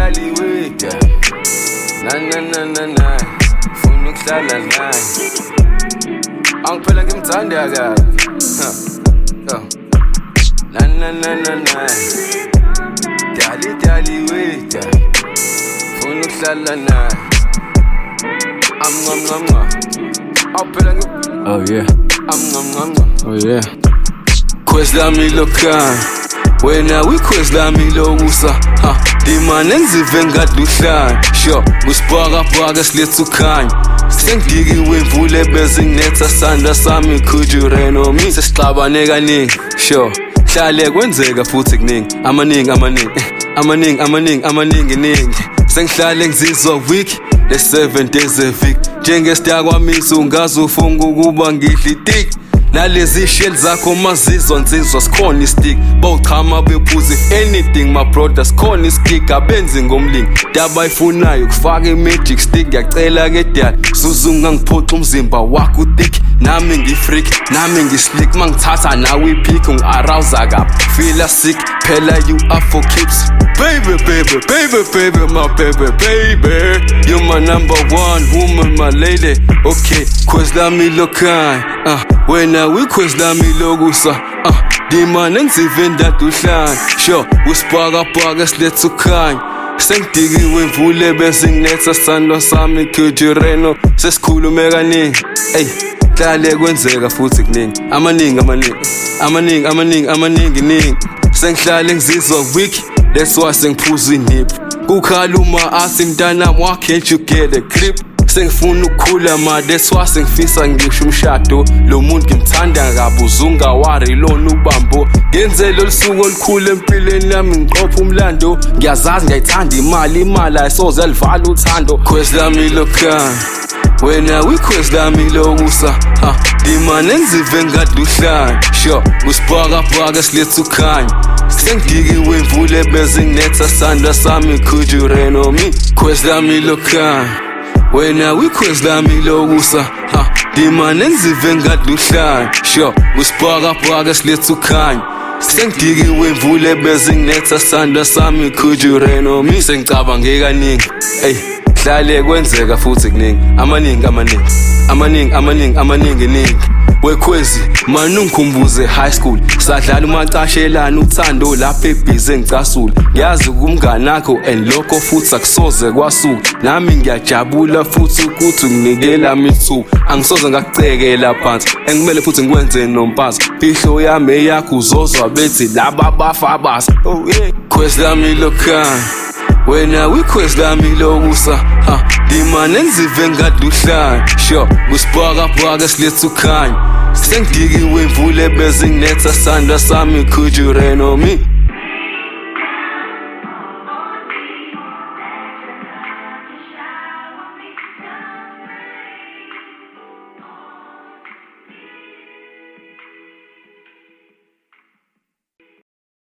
dali girl. Na funa ukuhlala naye angiphela ngimthanda kabi na dali girl. Funa ukuhlala naye angiphela Oh yeah. Oh yeah. Quest lami lokhaya wena wiquest lami lokusa dimane ngizive ngaduhlana sho kusibhakabhaka siletha ukhanya sengidikiwe imvula ebezinginetha sandla sami khujureno mi sesixabane kaningi sho hlale kwenzeka futhi kuningi amaningi sengihlale ngizizwa weak the 7 days a week njengesitya kwamisa ungaze ufunga ukuba ngidla itik nalezi shell zakho mazizwa nsizwa sikhona istick bawuchama bephuza if anything my brother sikhona istick abenzi ngomlingi daba ifunayo kufaka i-magic stick ngiyacela ke dad suzunga ngiphoxa umzimba wakho thick nami ngifreak nami ngislick mangithatha nawe ipick ungi-arousa kabi feel sick phela you up for keeps baby my baby you're my number one woman my lady okay quest lami lokhaya wena wiquest lami lokusa dimane ngizive ndaduhlana sho usibhakabhaka siletha ukhanya sengidikiwe imvula ebezinginetha sandla sami khujureno sesikhulume kaningi hlale kwenzeka futhi kuningi amaningi sengihlale ngizizwa weak that's why sengiphuza inip kukhala uma athi mntanami why can't you get a grip sengifuna ukukhula ma that's why sengifisa ngisho umshado lo muntu ngimthanda kabi uzungawari lona ubambo ngenzelo lisuku olukhulu empilweni yami ngiqopha umlando ngiyazazi ngiyayithanda imali ayisoze livala uthando quest lami lokhaya wena wiquest lami lokusa dimane ngizive ngaduhlana sho kusibhakabhaka siletha ukhanya sengidikiwe imvula ebezinginetha sandla sami khujureno mi quest lami lokhaya wena wiquest lami lokusa dimane ngizive ngaduhlana sho kusibhakabhaka siletha ukhanya sengidikiwe imvula ebezinginetha sandla sami khujureno mi sengicabange kaningi hlale kwenzeka futhi kuningi amaningi wekhwezi manje ungikhumbuze high school sadlala umacashelana uthando lapha ebhize ngicasula ngiyazi kumngani nakho and lokho futhi akusoze kwasuka nami ngiyajabula futhi ukuthi nginikela mithuka angisoze ngakucekela phansi engimele futhi ngikwenze nompazi fihlo yami eyakho uzozwa bethi laba bafa basa quest lami lokhaya wena wiquest lami lokusa dimane ngizive ngaduhlana sho kusibhakabhaka siletha ukhanya sengidikiwe imvula ebezinginetha sandla sami khujureno mi